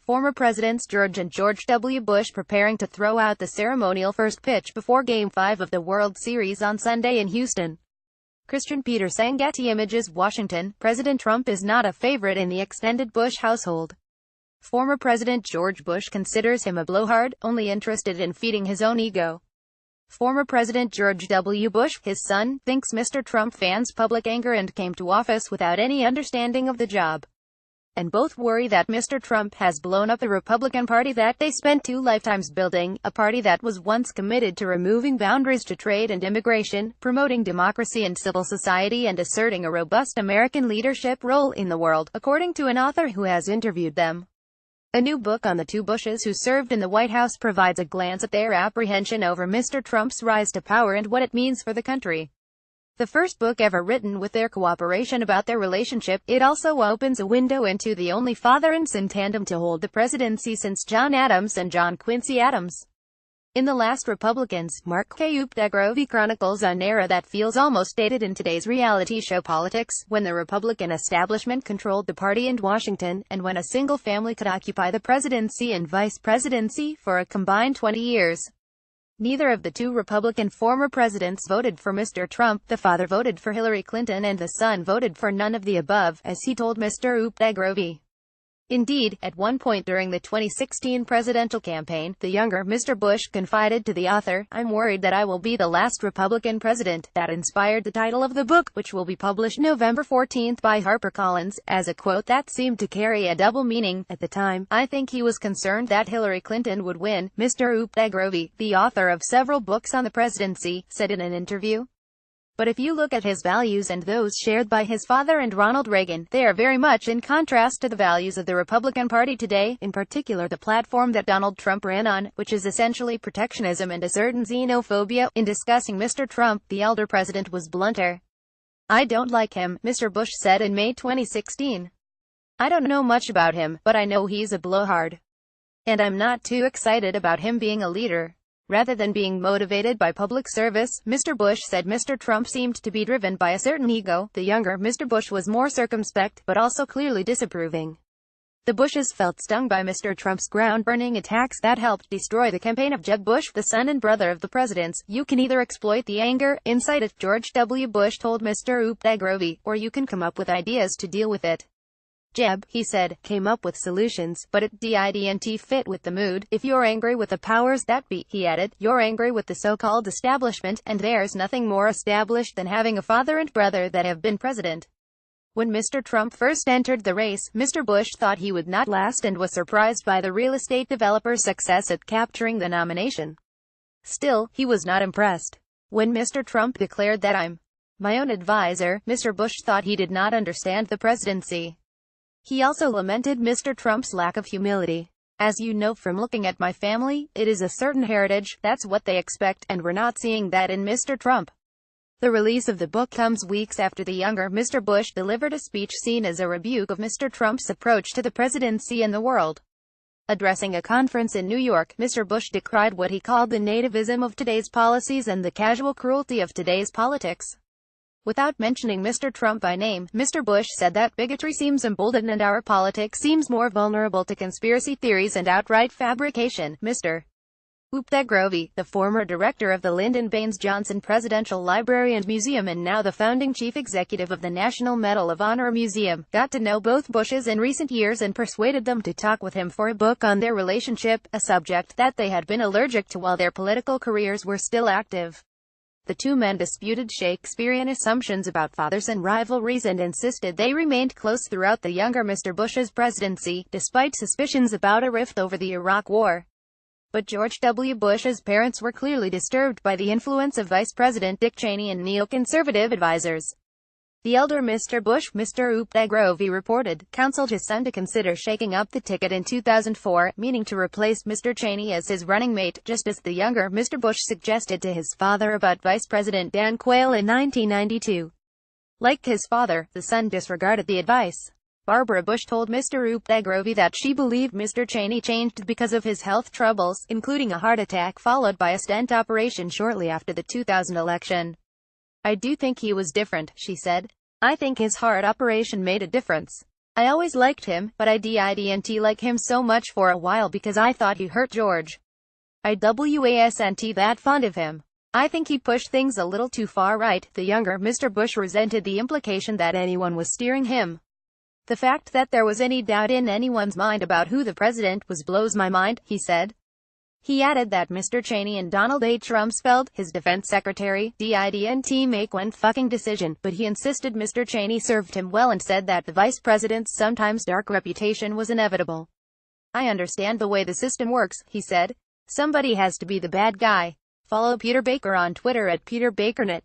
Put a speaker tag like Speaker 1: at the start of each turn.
Speaker 1: Former Presidents George and George W. Bush preparing to throw out the ceremonial first pitch before Game 5 of the World Series on Sunday in Houston. Christian Peterson, Getty Images, Washington. President Trump is not a favorite in the extended Bush household. Former President George Bush considers him a blowhard, only interested in feeding his own ego. Former President George W. Bush, his son, thinks Mr. Trump fans public anger and came to office without any understanding of the job. And both worry that Mr. Trump has blown up the Republican Party that they spent 2 lifetimes building, a party that was once committed to removing boundaries to trade and immigration, promoting democracy and civil society and asserting a robust American leadership role in the world, according to an author who has interviewed them. A new book on the 2 Bushes who served in the White House provides a glance at their apprehension over Mr. Trump's rise to power and what it means for the country. The first book ever written with their cooperation about their relationship, it also opens a window into the only father and son tandem to hold the presidency since John Adams and John Quincy Adams. In The Last Republicans, Mark g.o.p. chronicles an era that feels almost dated in today's reality show politics, when the Republican establishment controlled the party in Washington, and when a single family could occupy the presidency and vice presidency for a combined 20 years. Neither of the 2 Republican former presidents voted for Mr. Trump. The father voted for Hillary Clinton and the son voted for none of the above, as he told Mr. g.o.p. Indeed, at one point during the 2016 presidential campaign, the younger Mr. Bush confided to the author, "I'm worried that I will be the last Republican president." That inspired the title of the book, which will be published November 14 by HarperCollins, as a quote that seemed to carry a double meaning. At the time, I think he was concerned that Hillary Clinton would win, Mr. g.o.p., the author of several books on the presidency, said in an interview. But if you look at his values and those shared by his father and Ronald Reagan, they are very much in contrast to the values of the Republican Party today, in particular the platform that Donald Trump ran on, which is essentially protectionism and a certain xenophobia. In discussing Mr. Trump, the elder president was blunter. "I don't like him," Mr. Bush said in May 2016. "I don't know much about him, but I know he's a blowhard. And I'm not too excited about him being a leader." Rather than being motivated by public service, Mr. Bush said Mr. Trump seemed to be driven by a certain ego. The younger Mr. Bush was more circumspect, but also clearly disapproving. The Bushes felt stung by Mr. Trump's ground-burning attacks that helped destroy the campaign of Jeb Bush, the son and brother of the presidents. "You can either exploit the anger, incite it," George W. Bush told Mr. g.o.p., "or you can come up with ideas to deal with it. Jeb," he said, "came up with solutions, but it didn't fit with the mood. If you're angry with the powers that be," he added, "you're angry with the so-called establishment, and there's nothing more established than having a father and brother that have been president." When Mr. Trump first entered the race, Mr. Bush thought he would not last and was surprised by the real estate developer's success at capturing the nomination. Still, he was not impressed. When Mr. Trump declared that "I'm my own advisor," Mr. Bush thought he did not understand the presidency. He also lamented Mr. Trump's lack of humility. "As you know from looking at my family, it is a certain heritage, that's what they expect, and we're not seeing that in Mr. Trump." The release of the book comes weeks after the younger Mr. Bush delivered a speech seen as a rebuke of Mr. Trump's approach to the presidency and the world. Addressing a conference in New York, Mr. Bush decried what he called the nativism of today's policies and the casual cruelty of today's politics. Without mentioning Mr. Trump by name, Mr. Bush said that bigotry seems emboldened and our politics seems more vulnerable to conspiracy theories and outright fabrication. Mr. g.o.p., the former director of the Lyndon Baines Johnson Presidential Library and Museum and now the founding chief executive of the National Medal of Honor Museum, got to know both Bushes in recent years and persuaded them to talk with him for a book on their relationship, a subject that they had been allergic to while their political careers were still active. The 2 men disputed Shakespearean assumptions about fathers and rivalries and insisted they remained close throughout the younger Mr. Bush's presidency, despite suspicions about a rift over the Iraq War. But George W. Bush's parents were clearly disturbed by the influence of Vice President Dick Cheney and neoconservative advisors. The elder Mr. Bush, Mr. g.o.p., reported, counseled his son to consider shaking up the ticket in 2004, meaning to replace Mr. Cheney as his running mate, just as the younger Mr. Bush suggested to his father about Vice President Dan Quayle in 1992. Like his father, the son disregarded the advice. Barbara Bush told Mr. g.o.p. that she believed Mr. Cheney changed because of his health troubles, including a heart attack followed by a stent operation shortly after the 2000 election. "I do think he was different," she said. "I think his heart operation made a difference. I always liked him, but I didn't like him so much for a while because I thought he hurt George. I wasn't that fond of him. I think he pushed things a little too far right." The younger Mr. Bush resented the implication that anyone was steering him. "The fact that there was any doubt in anyone's mind about who the president was blows my mind," he said. He added that Mr. Cheney and Donald H. Rumsfeld, his defense secretary, didn't make one fucking decision, but he insisted Mr. Cheney served him well and said that the vice president's sometimes dark reputation was inevitable. "I understand the way the system works," he said. "Somebody has to be the bad guy." Follow Peter Baker on Twitter at PeterBakerNet.